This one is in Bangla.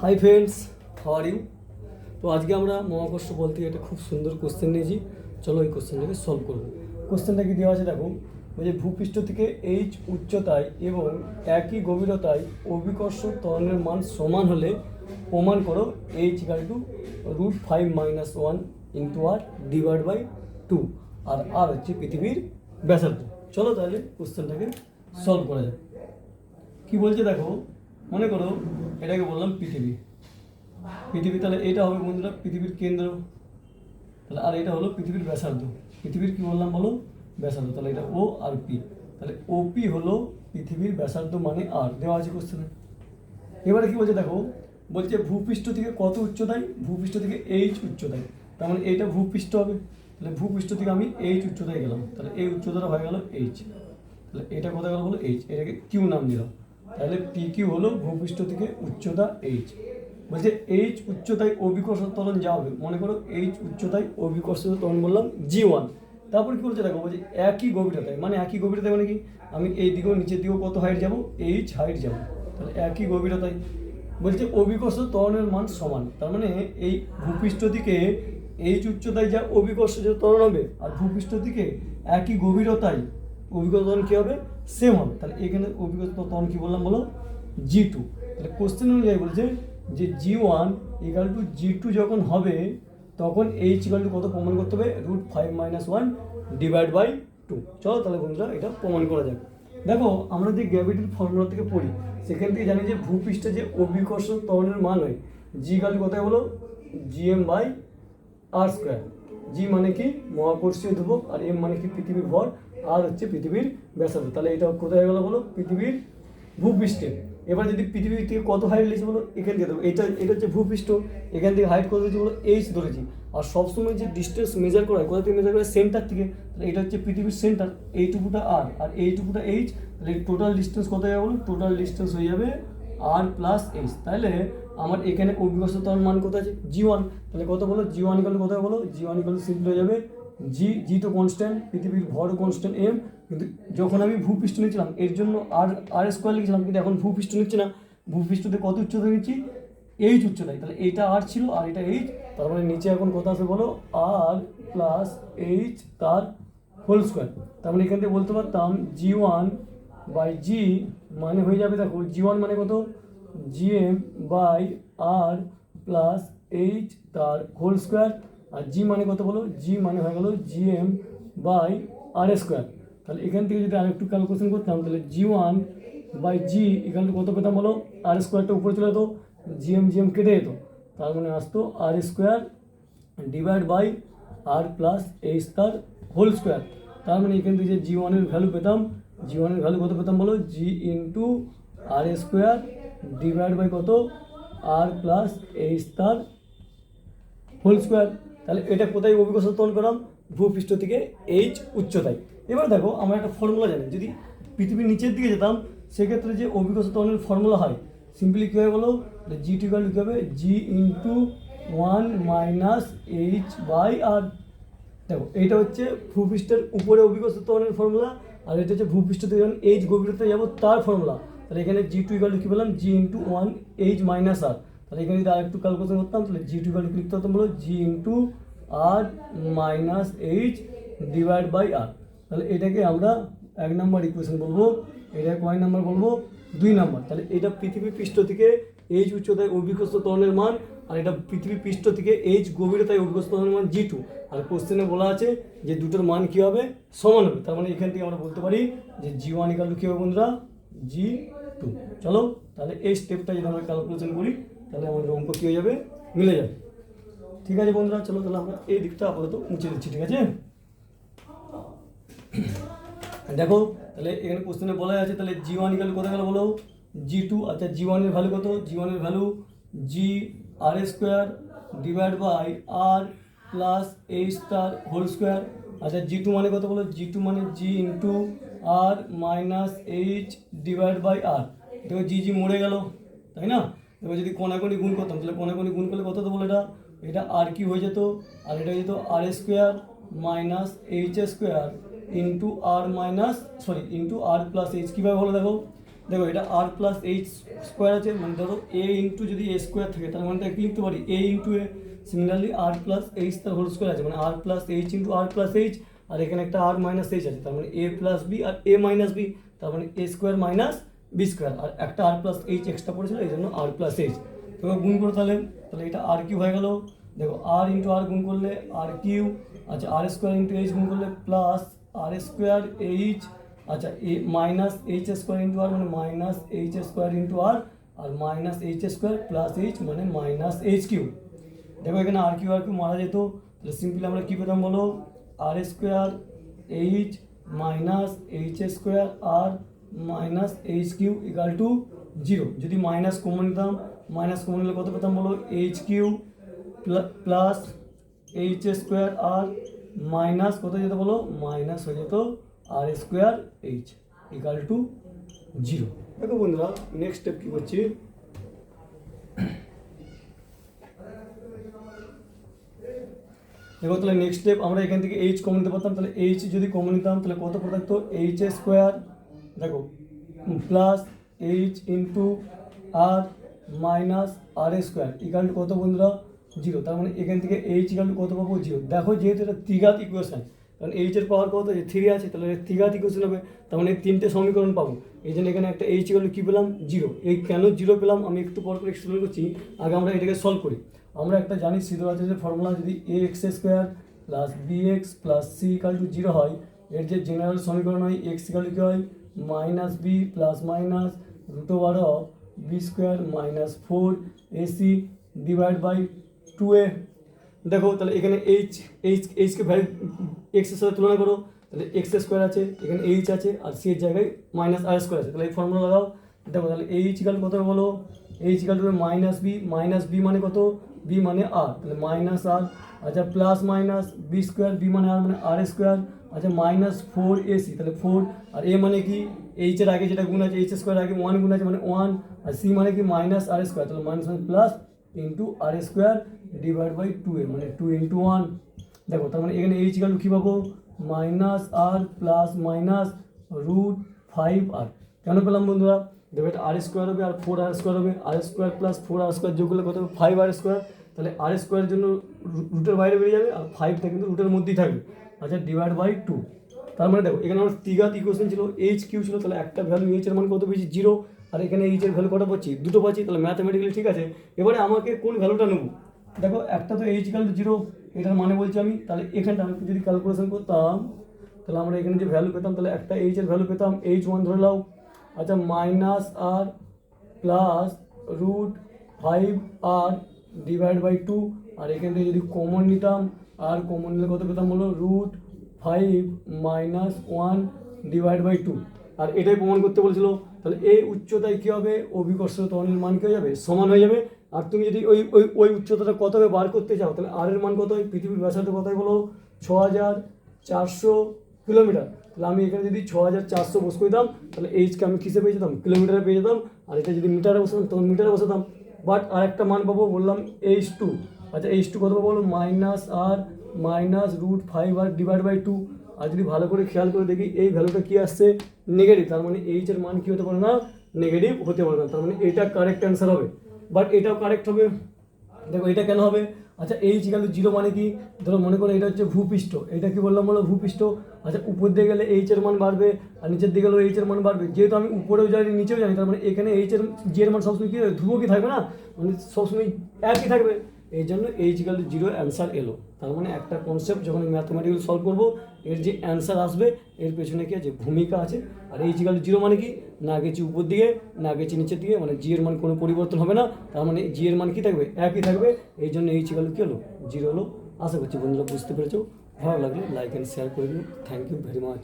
High friends, how are you? তো আজকে আমরা মহাকর্ষ বল থেকে একটা খুব সুন্দর কোশ্চেন নিয়েছি। চলো এই কোশ্চেনটাকে সলভ করবো। কোশ্চেনটা কি দেওয়া আছে দেখো, বলছে ভূপৃষ্ঠ থেকে এইচ উচ্চতায় এবং একই গভীরতায় অভিকর্ষ ত্বরণের মান সমান হলে প্রমাণ করো H equal to √5 - 1 into R divide by 2, আর আর হচ্ছে পৃথিবীর ব্যাসার্ধ। চলো তাহলে কোশ্চেনটাকে সলভ করা যায়। কি বলছে দেখো, মনে করো এটাকে বললাম পৃথিবী। তাহলে এটা হবে বন্ধুরা পৃথিবীর কেন্দ্র, তাহলে আর এটা হলো পৃথিবীর ব্যাসার্ধ। পৃথিবীর কি বললাম বলো, ব্যাসার্ধ। তাহলে এটা ও আর পি, তাহলে ওপি হলো পৃথিবীর ব্যাসার্ধ মানে আর, দেওয়া আছে কোশ্চেনে। এবারে কি বলছে দেখো, বলছে ভূপৃষ্ঠ থেকে কত উচ্চতায়, ভূপৃষ্ঠ থেকে এইচ উচ্চতায়, তার মানে এইটা ভূপৃষ্ঠ হবে। তাহলে ভূপৃষ্ঠ থেকে আমি এইচ উচ্চতায় গেলাম, তাহলে এই উচ্চতাটা হয়ে গেল এইচ। তাহলে এটা কোথায় গেল বলো, এইচ, এটাকে কিউ নাম দিলাম। তাহলে পি কিউ হলো ভূপৃষ্ঠ থেকে উচ্চতা এইচ। বলছে এইচ উচ্চতায় অভিকর্ষ ত্বরণ যা হবে, মনে করো এইচ উচ্চতায় অভিকর্ষ ত্বরণ বললাম G1। তারপর কি বলছে দেখো, বলছে একই গভীরতায়, মানে একই গভীরতায় মানে কি, আমি এই দিকেও নিচের দিকেও কত হাইট যাব, এইচ হাইট যাব। তাহলে একই গভীরতায় বলছে অভিকর্ষ ত্বরণের মান সমান, তার মানে এই ভূপৃষ্ঠ থেকে এইচ উচ্চতায় যা অভিকর্ষ যে ত্বরণ হবে, আর ভূপৃষ্ঠ থেকে একই গভীরতায় অভিকর্ষ ত্বরণ কী হবে, সেম হবে। তাহলে এখানে অভিকর্ষ ত্বরণ কী বললাম বলো, G2। তাহলে কোশ্চেন অনুযায়ী বলছে যে G1 ইকাল টু G2 যখন হবে, তখন এইচ ইকাল টু কত প্রমাণ করতে হবে, √5 - 1 ডিভাইড বাই 2। চলো তাহলে বন্ধুরা এটা প্রমাণ করা যাক। দেখো আমরা যে গ্র্যাভিটির ফর্মুলা থেকে পড়ি, সেখান থেকে জানি যে ভূপৃষ্ঠে যে অভিকর্ষ ত্বরণের মান হয় জি ইকাল টু কোথায় বলো, GM/r²। জি মানে কি মহাকর্ষীয় ধ্রুবক, আর এম মানে কি পৃথিবীর ভর, আর হচ্ছে পৃথিবীর ব্যাসার্ধ। তাহলে এটা কোথায় গেলো বলো, পৃথিবীর ভূপৃষ্ঠে। এবার যদি পৃথিবী থেকে কত হাইট লিখছি বলো, এখান থেকে দেবো, এটা হচ্ছে ভূপৃষ্ঠ, এখান থেকে হাইট কত দিয়েছি বলো, এইচ ধরেছি। আর সবসময় যে ডিস্টেন্স মেজার করা হয়, কোথা থেকে মেজার করা হয়, সেন্টার থেকে। তাহলে এটা হচ্ছে পৃথিবীর সেন্টার, এইটুকুটা আর এইটুকুটা এইচ। তাহলে টোটাল ডিস্টেন্স কত যাবে বলো, টোটাল ডিস্টেন্স হয়ে যাবে আর প্লাস এইচ। তাহলে আমার এখানে অভিকর্ষ ত্বরণ মান কত আছে, G1। তাহলে কত বলো, G1 ইকাল কোথায় বলো, G1 ইকাল সিম্পল হয়ে যাবে জি তো কনস্ট্যান্ট, পৃথিবীর ভরও কনস্ট্যান্ট এম। কিন্তু যখন আমি ভূপৃষ্ঠ নিচ্ছিলাম এর জন্য আর² লিখছিলাম, কিন্তু এখন ভূপৃষ্ঠ নিচ্ছি না, ভূপৃষ্ঠতে কত উচ্চতা নিচ্ছি, এইচ উচ্চতায়। তাহলে এইটা আর ছিল আর এটা এইচ, তার মানে নিচে এখন কত আছে বলো, আর প্লাস এইচ তার হোল স্কোয়ার। তার মানে এখান থেকে বলতে পারতাম G1/G মানে হয়ে যাবে, দেখো G1 মানে কত, GM/r প্লাস এইচ তার হোল স্কোয়ার। আর জি মানে কত বলো, জি মানে হয়ে গেল GM/r²। তাহলে এখান থেকে যদি আরেকটু ক্যালকুলেশন করতাম, তাহলে G1/G ইকাল টু কত পেতাম বলো, r² উপরে চলে যেত, GM কেটে যেত, তার মানে আসতো r² divide by R plus H তার হোল স্কোয়ার। তার মানে এখান থেকে যে G1 এর ভ্যালু পেতাম, G1 এর ভ্যালু কত পেতাম বলো, G into r² divide by কত, আর প্লাস এইচ তার হোল স্কোয়ার। তাহলে এটা কোথায় অভিকর্ষ ত্বরণ করলাম, ভূপৃষ্ঠ থেকে এইচ উচ্চতায়। এবার দেখো আমরা একটা ফর্মুলা জানি, যদি পৃথিবীর নিচের দিকে যেতাম সেক্ষেত্রে যে অভিকর্ষ ত্বরণের ফর্মুলা হয়, সিম্পলি কী হয় বলো, G2 ইকাল কী হবে, G ইন্টু 1 - h/r। দেখো এইটা হচ্ছে ভূপৃষ্ঠের উপরে অভিকর্ষ ত্বরণের ফর্মুলা, আর এটা হচ্ছে ভূপৃষ্ঠ থেকে যখন এইচ গভীরতায় যাবো তার ফর্মুলা। তাহলে এখানে G2 ইকাল কী পেলাম, G ইন্টু 1 h - r। তাহলে এখানে যদি আরেকটু ক্যালকুলেশন করতাম, তাহলে G2 ইকাল লিখতে হতাম বলো, G into r minus H divide by R. তাহলে এটাকে আমরা 1 নম্বর ইকুয়েশন বলবো, এটা কয় নাম্বার বলবো, 2 নম্বর। তাহলে এটা পৃথিবী পৃষ্ঠ থেকে এইচ উচ্চতায় অভিকর্ষ ত্বরণের মান, আর এটা পৃথিবী পৃষ্ঠ থেকে এইচ গভীরতায় অভিকর্ষ ত্বরণের মান G2। আর কোশ্চেনে বলা আছে যে দুটোর মান কী হবে, সমান হবে। তার মানে এখান থেকে আমরা বলতে পারি যে G1 ইকাল টু কী হবে বন্ধুরা, G2। চলো তাহলে এই স্টেপটা যদি আমরা ক্যালকুলেশন করি, তাহলে আমাদের অঙ্ক কী হয়ে যাবে, মিলে যাবে। ঠিক আছে বন্ধুরা, চলো তাহলে আমরা এই দিকটা আপাতত মুছে দিচ্ছি, ঠিক আছে। দেখো তাহলে এখানে কোশ্চেনে বলা আছে, তাহলে G1 ইকাল কোথায় গেল বলো, G2। আচ্ছা G1 এর ভ্যালু কত, G1 এর value GR² divide by R plus H তার হোল স্কোয়ার। আচ্ছা G2 মানে কত বলো, G2 মানে G into R minus H divide by R. দেখো জি মরে গেল, তাই না। এবার যদি কোনাকুনি গুণ করতাম, তাহলে কোনাকুনি গুণ করলে কত তো বলো, এটা আর কি হয়ে যেত, আর এটা হয়ে যেত r² মাইনাস h² ইন্টু আর প্লাস এইচ। কীভাবে হলো দেখো, দেখো এটা আর প্লাস এইচ স্কোয়ার আছে, মানে ধরো এ ইন্টু যদি এ স্কোয়ার থাকে তার মানে কি লিখতে পারি এ ইন্টু এ, সিমিলারলি আর প্লাস এইচ তার হোল স্কোয়ার আছে, মানে আর প্লাস এইচ ইন্টু আর প্লাস এইচ, আর এখানে একটা আর মাইনাস এইচ আছে, তার মানে এ প্লাস বি আর এ মাইনাস বি, তার মানে এ স্কোয়ার মাইনাস বি স্কোয়ার, আর একটা আর প্লাস এইচ এক্সট্রা পড়েছিল এই জন্য আর প্লাস এইচ। তো গুণ করো তাহলে, তাহলে এটা আর কিউ হয়ে গেল, দেখো আর ইন্টু আর গুণ করলে আর কিউ, আচ্ছা আর স্কোয়ার ইন্টু এইচ গুণ করলে প্লাস আর স্কোয়ার এইচ, আচ্ছা এ minus H square into R মানে minus H square into R, R minus H square plus H মানে মাইনাস এইচ কিউ। দেখো এখানে আর কিউ মারা যেত, তাহলে সিম্পলি আমরা কী পেতাম বলো, R square H minus H square R minus H Q equal to zero. যদি মাইনাস কমন নিতাম, মাইনাস কমন নিলে কত পেতাম বলো, H Q plus H square R minus কত যেত বলো, মাইনাস হয়ে যেত R square H equal to zero. দেখো বন্ধুরা নেক্সট স্টেপ কী করছি, দেখো তাহলে নেক্সট স্টেপ আমরা এখান থেকে এইচ কমন নিতে পারতাম, তাহলে এইচ যদি কমন নিতাম তাহলে কত পড়ে থাকতো, এইচ স্কোয়ার দেখো plus H into R minus R square equal to কত বন্ধুরা, জিরো। তার মানে এখান থেকে এইচ ইকাল টু কত পাবো, জিরো। দেখো যেহেতু এটা ত্রিঘাত ইকুয়েশন, কারণ এইচের পাওয়ার কত, থ্রি আছে, তাহলে ত্রিঘাত ইকুয়েশন হবে, তার মানে তিনটে সমীকরণ পাবো। এই জন্য এখানে একটা এইচ ইকাল টু কী পেলাম, জিরো। এই কেন জিরো পেলাম আমি একটু পর করে এক্সপ্লেন করছি, আগে আমরা এটাকে সলভ করি। আমরা একটা জানি সিদ্ধরাচার্যের ফর্মুলা, যদি A X square plus B X plus C equal to zero হয়, এর যে জেনারেল সমীকরণ হয় এক্স ইকাল টু কী হয়, minus B plus minus root over of B square minus four AC divide by two A. দেখো তাহলে এখানে এইচকে ভ্যালু এক্সের সাথে তুলনা করো, তাহলে এক্স স্কোয়ার আছে, এখানে এইচ আছে, আর সি এর জায়গায় মাইনাস আর স্কোয়ার আছে, তাহলে এই ফর্মুলা লাগাও। দেখো তাহলে এইচ ইকাল কত হবে বলো, H equal to minus B মানে কত, বি মানে আর, তাহলে মাইনাস আর, আচ্ছা plus minus B square, B মানে আর স্কোয়ার, আচ্ছা মাইনাস ফোর এসি, তাহলে ফোর, আর এ মানে কি এইচের আগে যেটা গুণ আছে, এইচ স্কোয়ার আগে ওয়ান গুণ আছে মানে ওয়ান, আর সি মানে কি মাইনাস আর স্কোয়ার, তাহলে minus plus into R square divide by two A মানে টু ইন্টু ওয়ান। দেখো তার মানে এখানে এইচ ইকাল টু কী পাবো, minus R plus minus root five আর। কেন পেলাম বন্ধুরা, দেখো এটা আর স্কোয়ার হবে আর ফোর আর স্কোয়ার হবে, আর স্কোয়ার প্লাস ফোর আর স্কোয়ার যোগ করলে কত হবে, ফাইভ আর স্কোয়ার, তাহলে আর স্কোয়ারের জন্য রুটের বাইরে বেরিয়ে যাবে, আর ফাইভটা কিন্তু রুটের মধ্যেই থাকবে, আচ্ছা ডিভাইড বাই টু। তার মানে দেখো এখানে আমার ত্রিঘাত ইকুয়েশন ছিল, এইচ কিউ ছিল, তাহলে একটা ভ্যালু এইচ এর মান কত পেয়েছি, জিরো, আর এখানে এইচের ভ্যালু কটা পাচ্ছি, দুটো পাচ্ছি, তাহলে ম্যাথামেটিক্যালি ঠিক আছে। এবারে আমাকে কোন ভ্যালুটা নেবো, দেখো একটা তো এইচ ইকাল টু জিরো, এটার মানে বলছি আমি, তাহলে এখানটা আমি যদি ক্যালকুলেশন করতাম তাহলে আমরা এখানে যে ভ্যালু পেতাম, তাহলে একটা এইচ এর ভ্যালু পেতাম এইচ ওয়ান ধরে নাও, আচ্ছা minus R plus root five R divide by two, আর এখান থেকে যদি কমন নিতাম, আর কমন নিলে কত পেতাম বলো, root five minus one divide by two, আর এটাই প্রমাণ করতে বলছিল। তাহলে এই উচ্চতায় কী হবে, অভিকর্ষ ত্বরণের মান কী হয়ে যাবে, সমান হয়ে যাবে। আর তুমি যদি ওই উচ্চতাটা কত হবে বার করতে চাও, তাহলে আর এর মান কত হয়, পৃথিবীর ব্যাসার্ধ কত হয় বলো, 6400 কিলোমিটার। তাহলে আমি এখানে যদি 6400 বস করে দিতাম, তাহলে এইচকে আমি কিসে পেয়ে যেতাম, কিলোমিটারে পেয়ে যেতাম, আর এটা যদি মিটারে বসাতাম তখন মিটারে বসাতাম। বাট আর একটা মান পাবো বললাম এইচ টু, আচ্ছা এইচ টু কত পাবো বলো, minus R minus root five R divide by two. আর যদি ভালো করে খেয়াল করে দেখি এই ভ্যালুটা কী আসছে, নেগেটিভ, তার মানে এইচ এর মান কী হতে পারে না, নেগেটিভ হতে পারে না, তার মানে এটা কারেক্ট অ্যান্সার হবে। বাট এটাও কারেক্ট হবে, দেখো এটা কেন হবে, আচ্ছা এইচ ইকাল টু জিরো মানে কি, ধরো মনে করো এটা হচ্ছে ভূপৃষ্ঠ, এটা কি বললাম বলো ভূপৃষ্ঠ, আচ্ছা উপর দিকে গেলে এইচ এর মান বাড়বে আর নিচের দিকে গেলেও এইচ এর মান বাড়বে, যেহেতু আমি উপরেও জানি নিচেও জানি, তার মানে এখানে এইচ এর জি এর মান সবসময় কি ধ্রুবকই থাকবে না, মানে সবসময় একই থাকবে, এই জন্য H equal to zero answer এলো। তার মানে একটা কনসেপ্ট যখন ম্যাথমেটিক্যাল সলভ করবো, এর যে অ্যান্সার আসবে এর পেছনে কি আছে, ভূমিকা আছে। আর এইচ ইকাল টু জিরো মানে কি, না গেছি উপর দিকে না গেছি নিচের দিকে, মানে জি এর মান কোনো পরিবর্তন হবে না, তার মানে জি এর মান কি থাকবে, একই থাকবে, এই জন্য এইচ ইকাল টু কী হলো, জিরো হলো। আশা করছি বন্ধুরা বুঝতে পেরেছো, ভালো লাগলে লাইক অ্যান্ড শেয়ার করে দিও। Thank you very much.